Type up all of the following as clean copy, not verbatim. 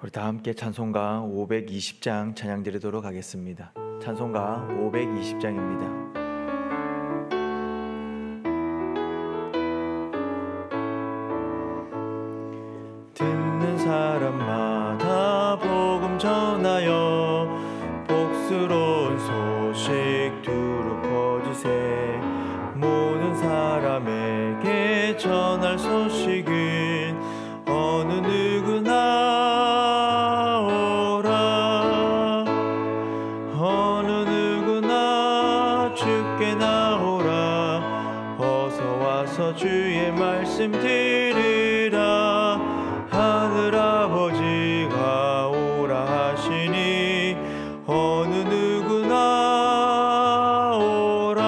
우리 다 함께 찬송가 520장 찬양 드리도록 하겠습니다. 찬송가 520장입니다. 듣는 사람마다 복음 전하여 복스러운 소식 두루 퍼지세. 모든 사람에게 전할 소식은 어느 누구나 오라. 어느 누구나 주께 나오라. 어서 와서 주의 말씀 들으라. 하늘아버지가 오라 하시니 어느 누구나 오라.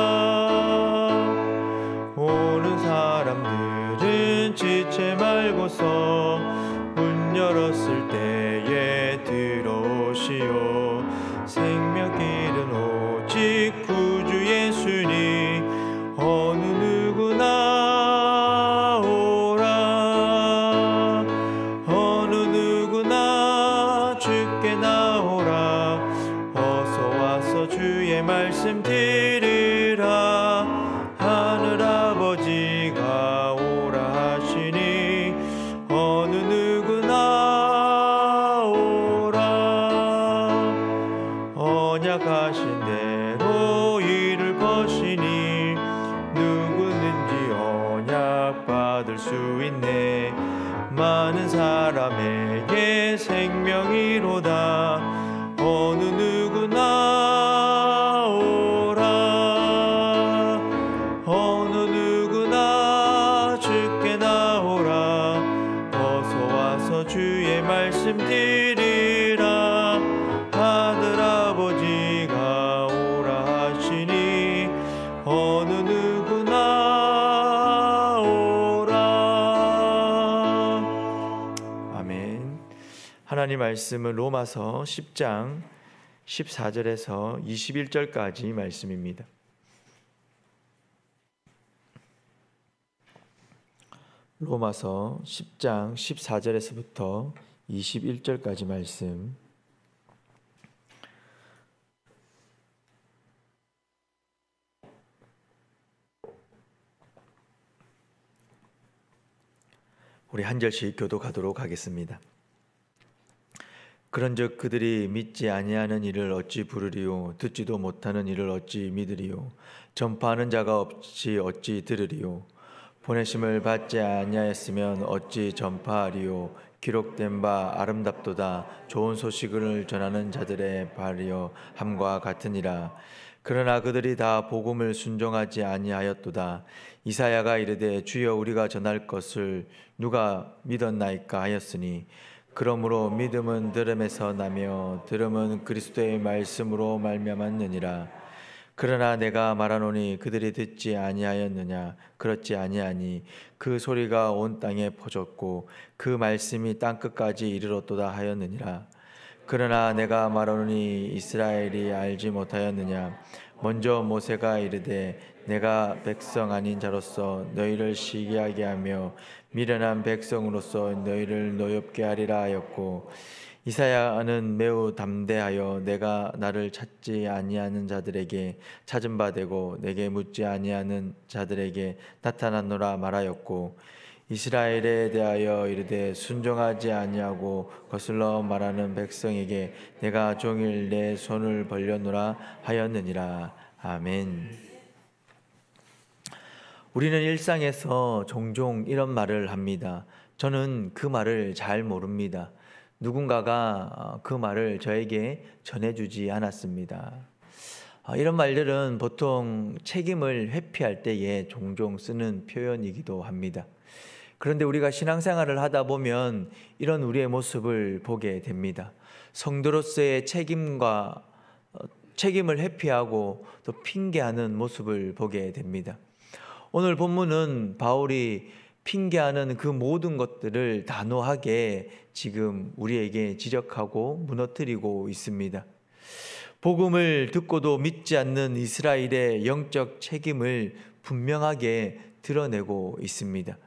오는 사람들은 지체 말고서 문 열었을 때에 들어오시오. 생명길은 오직 구주 예수니 어느 누구나 오라. 어느 누구나 주께 나오라. 어서 와서 주의 말씀 들으라. 하늘아버지가 오라 하시니 어느 누구나 오라. 언약하신 대로 이를 것이니 누구든지 언약 받을 수 있네. 많은 사람에게 생명이로다. 어느 누구나 오라. 어느 누구나 주께 나오라. 어서 와서 주의 말씀 들으라. 하늘아버지가 오라 하시니 어느 누구나 오라. 아멘. 하나님 말씀은 로마서 10장 14절에서 21절까지 말씀입니다. 로마서 10장 14절에서부터 21절까지 말씀. 우리 한 절씩 교독하도록 하겠습니다. 그런즉 그들이 믿지 아니하는 이를 어찌 부르리요? 듣지도 못하는 이를 어찌 믿으리요? 전파하는 자가 없이 어찌 들으리요? 보내심을 받지 아니하였으면 어찌 전파하리요? 기록된 바 아름답도다. 좋은 소식을 전하는 자들의 발이여 함과 같으니라. 그러나 그들이 다 복음을 순종하지 아니하였도다. 이사야가 이르되 주여 우리가 전할 것을 누가 믿었나이까 하였으니 그러므로 믿음은 들음에서 나며 들음은 그리스도의 말씀으로 말미암았느니라. 그러나 내가 말하노니 그들이 듣지 아니하였느냐? 그렇지 아니하니 그 소리가 온 땅에 퍼졌고 그 말씀이 땅끝까지 이르렀도다 하였느니라. 그러나 내가 말하노니 이스라엘이 알지 못하였느냐? 먼저 모세가 이르되 내가 백성 아닌 자로서 너희를 시기하게 하며 미련한 백성으로서 너희를 노엽게 하리라 하였고, 이사야는 매우 담대하여 내가 나를 찾지 아니하는 자들에게 찾은 바 되고 내게 묻지 아니하는 자들에게 나타났노라 말하였고, 이스라엘에 대하여 이르되 순종하지 아니하고 거슬러 말하는 백성에게 내가 종일 내 손을 벌려노라 하였느니라. 아멘. 우리는 일상에서 종종 이런 말을 합니다. 저는 그 말을 잘 모릅니다. 누군가가 그 말을 저에게 전해주지 않았습니다. 이런 말들은 보통 책임을 회피할 때에 종종 쓰는 표현이기도 합니다. 그런데 우리가 신앙생활을 하다 보면 이런 우리의 모습을 보게 됩니다. 성도로서의 책임을 회피하고 또 핑계하는 모습을 보게 됩니다. 오늘 본문은 바울이 핑계하는 그 모든 것들을 단호하게 지금 우리에게 지적하고 무너뜨리고 있습니다. 복음을 듣고도 믿지 않는 이스라엘의 영적 책임을 분명하게 드러내고 있습니다.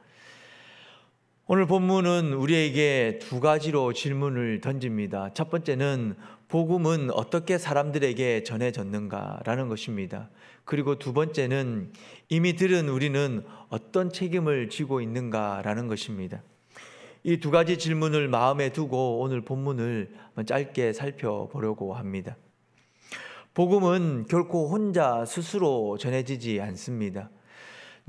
오늘 본문은 우리에게 두 가지로 질문을 던집니다. 첫 번째는 복음은 어떻게 사람들에게 전해졌는가라는 것입니다. 그리고 두 번째는 이미 들은 우리는 어떤 책임을 지고 있는가라는 것입니다. 이 두 가지 질문을 마음에 두고 오늘 본문을 짧게 살펴보려고 합니다. 복음은 결코 혼자 스스로 전해지지 않습니다.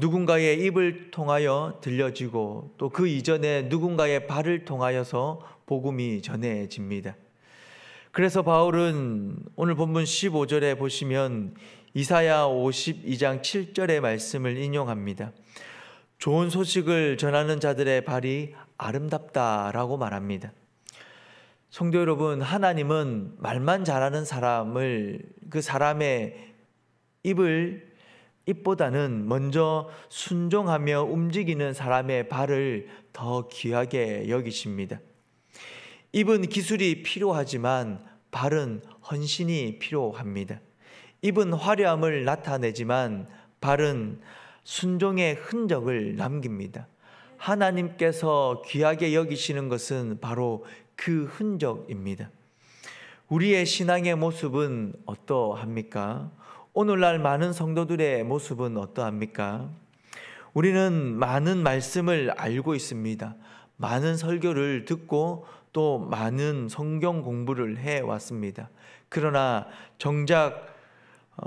누군가의 입을 통하여 들려지고 또 그 이전에 누군가의 발을 통하여서 복음이 전해집니다. 그래서 바울은 오늘 본문 15절에 보시면 이사야 52장 7절의 말씀을 인용합니다. 좋은 소식을 전하는 자들의 발이 아름답다라고 말합니다. 성도 여러분, 하나님은 말만 잘하는 사람을, 그 사람의 입보다는 먼저 순종하며 움직이는 사람의 발을 더 귀하게 여기십니다. 입은 기술이 필요하지만 발은 헌신이 필요합니다. 입은 화려함을 나타내지만 발은 순종의 흔적을 남깁니다. 하나님께서 귀하게 여기시는 것은 바로 그 흔적입니다. 우리의 신앙의 모습은 어떠합니까? 오늘날 많은 성도들의 모습은 어떠합니까? 우리는 많은 말씀을 알고 있습니다. 많은 설교를 듣고 또 많은 성경 공부를 해왔습니다. 그러나 정작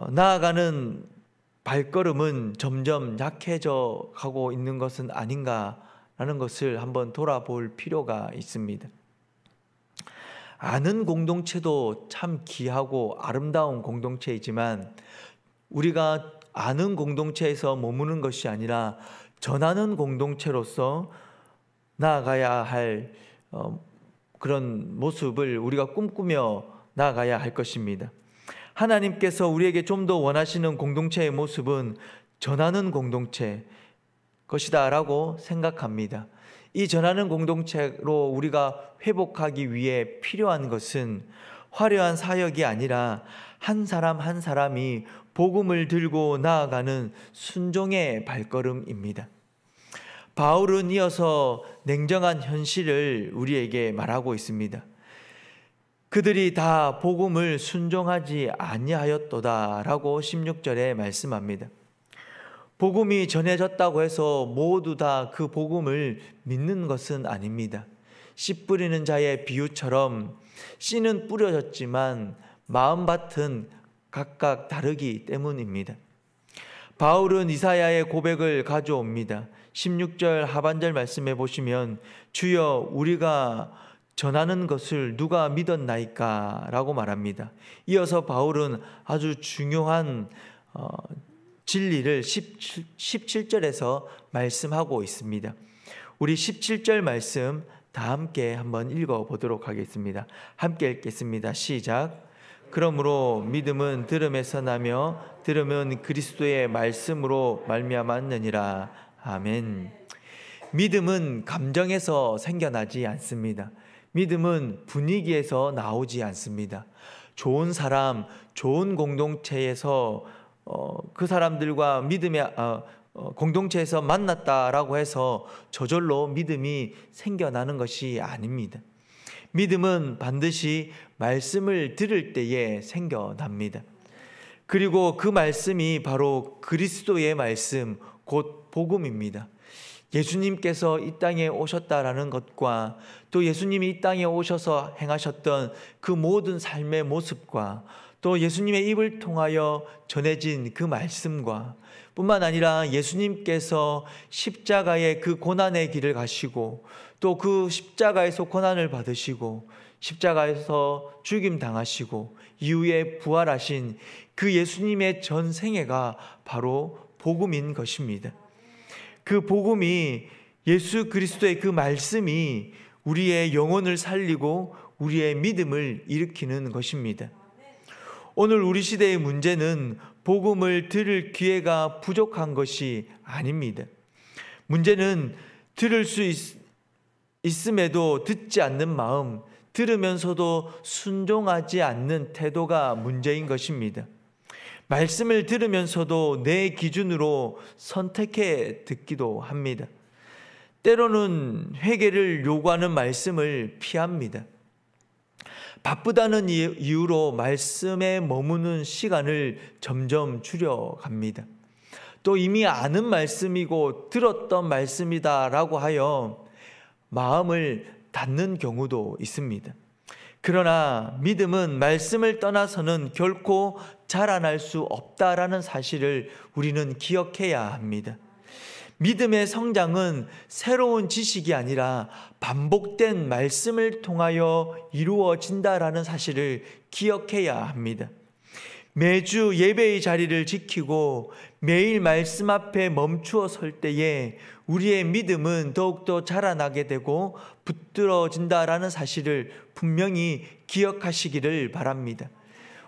나아가는 발걸음은 점점 약해져 가고 있는 것은 아닌가라는 것을 한번 돌아볼 필요가 있습니다. 아는 공동체도 참 귀하고 아름다운 공동체이지만 우리가 아는 공동체에서 머무는 것이 아니라 전하는 공동체로서 나아가야 할 그런 모습을 우리가 꿈꾸며 나아가야 할 것입니다. 하나님께서 우리에게 좀 더 원하시는 공동체의 모습은 전하는 공동체 것이다라고 생각합니다. 이 전하는 공동체로 우리가 회복하기 위해 필요한 것은 화려한 사역이 아니라 한 사람 한 사람이 복음을 들고 나아가는 순종의 발걸음입니다. 바울은 이어서 냉정한 현실을 우리에게 말하고 있습니다. 그들이 다 복음을 순종하지 아니하였도다라고 16절에 말씀합니다. 복음이 전해졌다고 해서 모두 다 그 복음을 믿는 것은 아닙니다. 씨 뿌리는 자의 비유처럼 씨는 뿌려졌지만 마음밭은 각각 다르기 때문입니다. 바울은 이사야의 고백을 가져옵니다. 16절 하반절 말씀에 보시면 주여 우리가 전하는 것을 누가 믿었나이까? 라고 말합니다. 이어서 바울은 아주 중요한 진리를 17절에서 말씀하고 있습니다. 우리 17절 말씀 다 함께 한번 읽어보도록 하겠습니다. 함께 읽겠습니다. 시작. 그러므로 믿음은 들음에서 나며 들음은 그리스도의 말씀으로 말미암았느니라. 아멘. 믿음은 감정에서 생겨나지 않습니다. 믿음은 분위기에서 나오지 않습니다. 좋은 사람, 좋은 공동체에서 그 사람들과 믿음의 공동체에서 만났다라고 해서 저절로 믿음이 생겨나는 것이 아닙니다. 믿음은 반드시 말씀을 들을 때에 생겨납니다. 그리고 그 말씀이 바로 그리스도의 말씀, 곧 복음입니다. 예수님께서 이 땅에 오셨다라는 것과 또 예수님이 이 땅에 오셔서 행하셨던 그 모든 삶의 모습과 또 예수님의 입을 통하여 전해진 그 말씀과 뿐만 아니라 예수님께서 십자가의 그 고난의 길을 가시고 또 그 십자가에서 고난을 받으시고 십자가에서 죽임 당하시고 이후에 부활하신 그 예수님의 전생애가 바로 복음인 것입니다. 그 복음이 예수 그리스도의 그 말씀이 우리의 영혼을 살리고 우리의 믿음을 일으키는 것입니다. 오늘 우리 시대의 문제는 복음을 들을 기회가 부족한 것이 아닙니다. 문제는 들을 수 있음에도 듣지 않는 마음, 들으면서도 순종하지 않는 태도가 문제인 것입니다. 말씀을 들으면서도 내 기준으로 선택해 듣기도 합니다. 때로는 회개를 요구하는 말씀을 피합니다. 바쁘다는 이유로 말씀에 머무는 시간을 점점 줄여갑니다. 또 이미 아는 말씀이고 들었던 말씀이다라고 하여 마음을 닫는 경우도 있습니다. 그러나 믿음은 말씀을 떠나서는 결코 자라날 수 없다라는 사실을 우리는 기억해야 합니다. 믿음의 성장은 새로운 지식이 아니라 반복된 말씀을 통하여 이루어진다라는 사실을 기억해야 합니다. 매주 예배의 자리를 지키고 매일 말씀 앞에 멈추어 설 때에 우리의 믿음은 더욱더 자라나게 되고 붙들어진다라는 사실을 분명히 기억하시기를 바랍니다.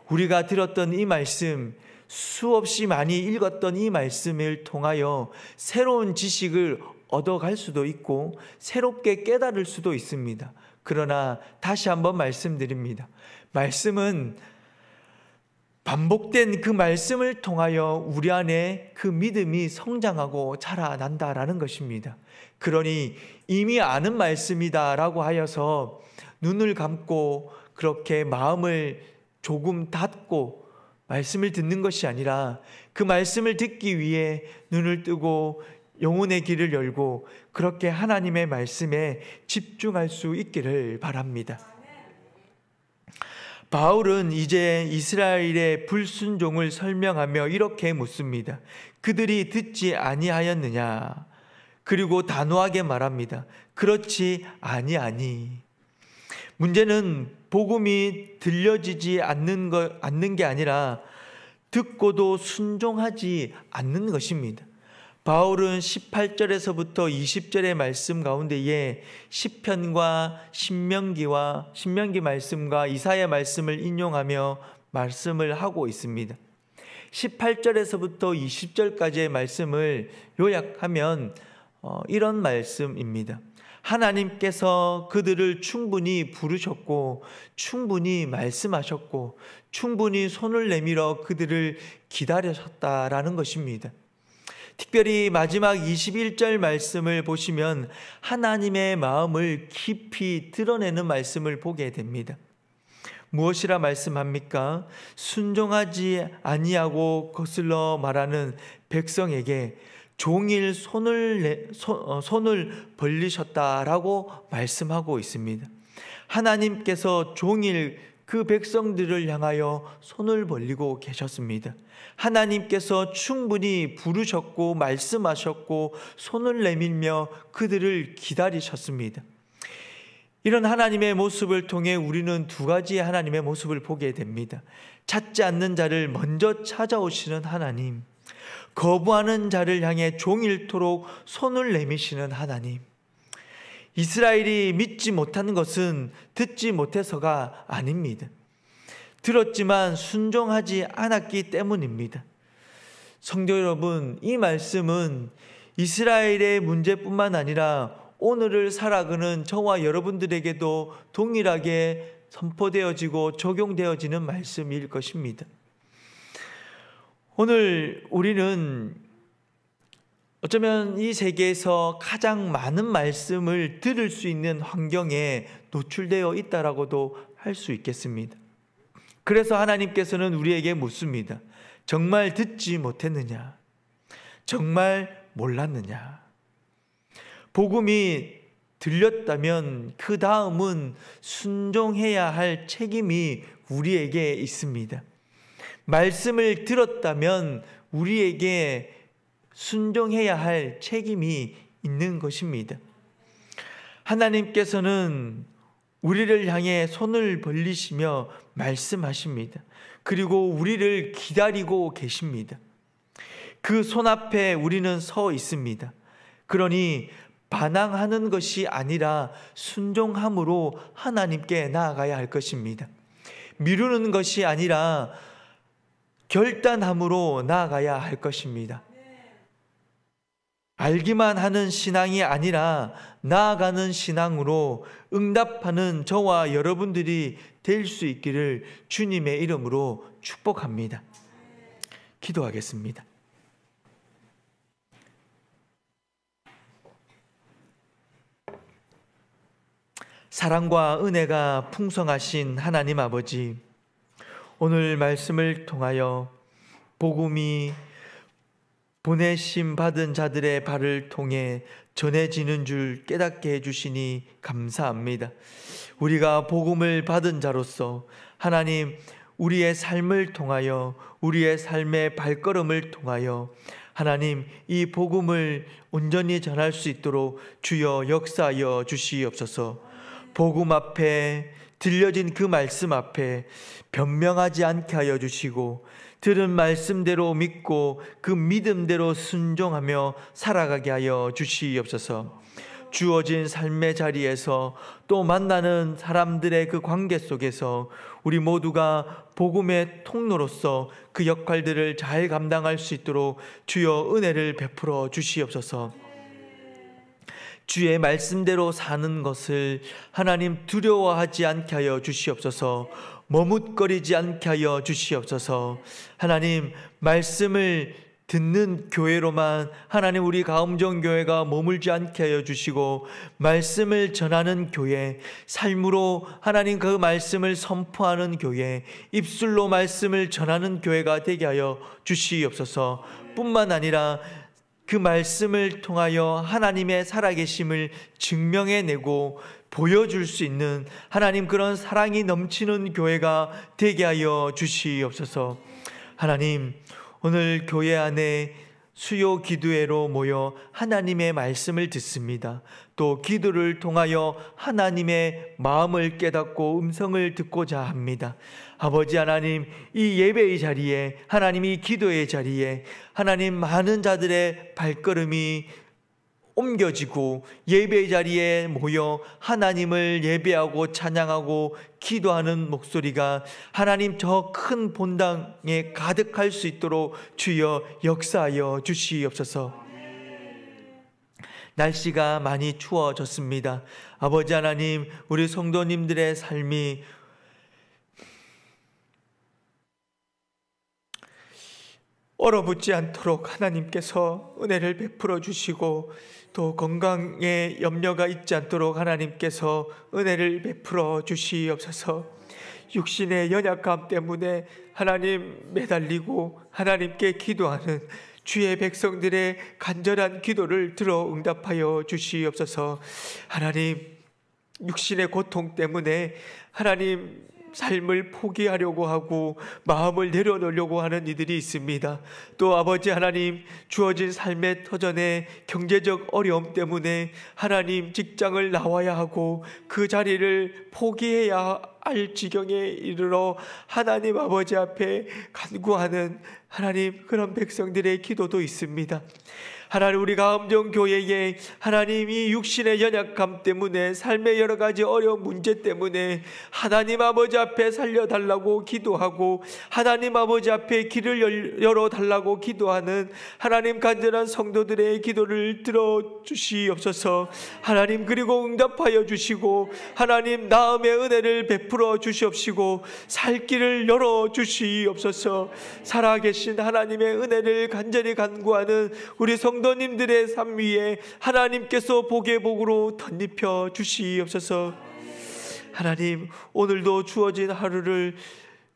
우리가 들었던 이 말씀, 수없이 많이 읽었던 이 말씀을 통하여 새로운 지식을 얻어갈 수도 있고 새롭게 깨달을 수도 있습니다. 그러나 다시 한번 말씀드립니다. 말씀은 반복된 그 말씀을 통하여 우리 안에 그 믿음이 성장하고 자라난다라는 것입니다. 그러니 이미 아는 말씀이다라고 하여서 눈을 감고 그렇게 마음을 조금 닫고 말씀을 듣는 것이 아니라 그 말씀을 듣기 위해 눈을 뜨고 영혼의 길을 열고 그렇게 하나님의 말씀에 집중할 수 있기를 바랍니다. 바울은 이제 이스라엘의 불순종을 설명하며 이렇게 묻습니다. 그들이 듣지 아니하였느냐? 그리고 단호하게 말합니다. 그렇지 아니하니. 문제는 복음이 들려지지 않는 게 아니라 듣고도 순종하지 않는 것입니다. 바울은 18절에서부터 20절의 말씀 가운데에 시편과 신명기 말씀과 이사야 말씀을 인용하며 말씀을 하고 있습니다. 18절에서부터 20절까지의 말씀을 요약하면 이런 말씀입니다. 하나님께서 그들을 충분히 부르셨고 충분히 말씀하셨고 충분히 손을 내밀어 그들을 기다리셨다라는 것입니다. 특별히 마지막 21절 말씀을 보시면 하나님의 마음을 깊이 드러내는 말씀을 보게 됩니다. 무엇이라 말씀합니까? 순종하지 아니하고 거슬러 말하는 백성에게 종일 손을 벌리셨다라고 말씀하고 있습니다. 하나님께서 종일 그 백성들을 향하여 손을 벌리고 계셨습니다. 하나님께서 충분히 부르셨고 말씀하셨고 손을 내밀며 그들을 기다리셨습니다. 이런 하나님의 모습을 통해 우리는 두 가지의 하나님의 모습을 보게 됩니다. 찾지 않는 자를 먼저 찾아오시는 하나님, 거부하는 자를 향해 종일토록 손을 내미시는 하나님. 이스라엘이 믿지 못하는 것은 듣지 못해서가 아닙니다. 들었지만 순종하지 않았기 때문입니다. 성도 여러분, 이 말씀은 이스라엘의 문제뿐만 아니라 오늘을 살아가는 저와 여러분들에게도 동일하게 선포되어지고 적용되어지는 말씀일 것입니다. 오늘 우리는 어쩌면 이 세계에서 가장 많은 말씀을 들을 수 있는 환경에 노출되어 있다라고도 할 수 있겠습니다. 그래서 하나님께서는 우리에게 묻습니다. 정말 듣지 못했느냐? 정말 몰랐느냐? 복음이 들렸다면 그 다음은 순종해야 할 책임이 우리에게 있습니다. 말씀을 들었다면 우리에게 순종해야 할 책임이 있는 것입니다. 하나님께서는 우리를 향해 손을 벌리시며 말씀하십니다. 그리고 우리를 기다리고 계십니다. 그 손 앞에 우리는 서 있습니다. 그러니 반항하는 것이 아니라 순종함으로 하나님께 나아가야 할 것입니다. 미루는 것이 아니라 결단함으로 나아가야 할 것입니다. 알기만 하는 신앙이 아니라 나아가는 신앙으로 응답하는 저와 여러분들이 될 수 있기를 주님의 이름으로 축복합니다. 기도하겠습니다. 사랑과 은혜가 풍성하신 하나님 아버지, 오늘 말씀을 통하여 복음이 보내심 받은 자들의 발을 통해 전해지는 줄 깨닫게 해주시니 감사합니다. 우리가 복음을 받은 자로서 하나님, 우리의 삶을 통하여, 우리의 삶의 발걸음을 통하여 하나님, 이 복음을 온전히 전할 수 있도록 주여 역사하여 주시옵소서. 복음 앞에, 들려진 그 말씀 앞에 변명하지 않게 하여 주시고, 들은 말씀대로 믿고 그 믿음대로 순종하며 살아가게 하여 주시옵소서. 주어진 삶의 자리에서 또 만나는 사람들의 그 관계 속에서 우리 모두가 복음의 통로로서 그 역할들을 잘 감당할 수 있도록 주여 은혜를 베풀어 주시옵소서. 주의 말씀대로 사는 것을 하나님 두려워하지 않게 하여 주시옵소서. 머뭇거리지 않게 하여 주시옵소서. 하나님, 말씀을 듣는 교회로만 하나님 우리 가음정교회가 머물지 않게 하여 주시고, 말씀을 전하는 교회, 삶으로 하나님 그 말씀을 선포하는 교회, 입술로 말씀을 전하는 교회가 되게 하여 주시옵소서. 뿐만 아니라 그 말씀을 통하여 하나님의 살아계심을 증명해내고 보여줄 수 있는 하나님 그런 사랑이 넘치는 교회가 되게 하여 주시옵소서. 하나님, 오늘 교회 안에 수요 기도회로 모여 하나님의 말씀을 듣습니다. 또 기도를 통하여 하나님의 마음을 깨닫고 음성을 듣고자 합니다. 아버지 하나님, 이 예배의 자리에, 하나님 이 기도의 자리에 하나님 많은 자들의 발걸음이 옮겨지고 예배의 자리에 모여 하나님을 예배하고 찬양하고 기도하는 목소리가 하나님 저 큰 본당에 가득할 수 있도록 주여 역사하여 주시옵소서. 날씨가 많이 추워졌습니다. 아버지 하나님, 우리 성도님들의 삶이 얼어붙지 않도록 하나님께서 은혜를 베풀어 주시고, 또 건강에 염려가 있지 않도록 하나님께서 은혜를 베풀어 주시옵소서. 육신의 연약함 때문에 하나님 매달리고 하나님께 기도하는 주의 백성들의 간절한 기도를 들어 응답하여 주시옵소서. 하나님, 육신의 고통 때문에 하나님 삶을 포기하려고 하고 마음을 내려놓으려고 하는 이들이 있습니다. 또 아버지 하나님, 주어진 삶의 터전에 경제적 어려움 때문에 하나님 직장을 나와야 하고 그 자리를 포기해야 할 지경에 이르러 하나님 아버지 앞에 간구하는 하나님 그런 백성들의 기도도 있습니다. 하나님, 우리 가음정교회에 하나님 이 육신의 연약함 때문에, 삶의 여러 가지 어려운 문제 때문에 하나님 아버지 앞에 살려달라고 기도하고 하나님 아버지 앞에 길을 열어달라고 기도하는 하나님 간절한 성도들의 기도를 들어주시옵소서. 하나님, 그리고 응답하여 주시고 하나님 나음의 은혜를 베풀어 주시옵시고 살 길을 열어주시옵소서. 살아계신 하나님의 은혜를 간절히 간구하는 우리 성도님들의 삶 위에 하나님께서 복의 복으로 덧입혀 주시옵소서. 하나님, 오늘도 주어진 하루를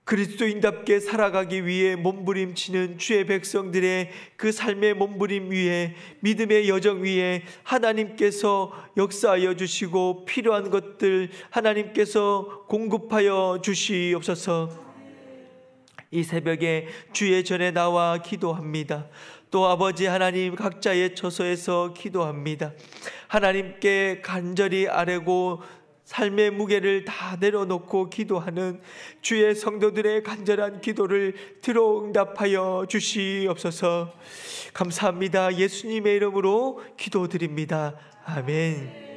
그리스도인답게 살아가기 위해 몸부림치는 주의 백성들의 그 삶의 몸부림 위에, 믿음의 여정 위에 하나님께서 역사하여 주시고 필요한 것들 하나님께서 공급하여 주시옵소서. 이 새벽에 주의 전에 나와 기도합니다. 또 아버지 하나님, 각자의 처소에서 기도합니다. 하나님께 간절히 아뢰고 삶의 무게를 다 내려놓고 기도하는 주의 성도들의 간절한 기도를 들어 응답하여 주시옵소서. 감사합니다. 예수님의 이름으로 기도드립니다. 아멘.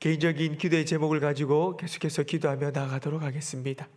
개인적인 기도의 제목을 가지고 계속해서 기도하며 나아가도록 하겠습니다.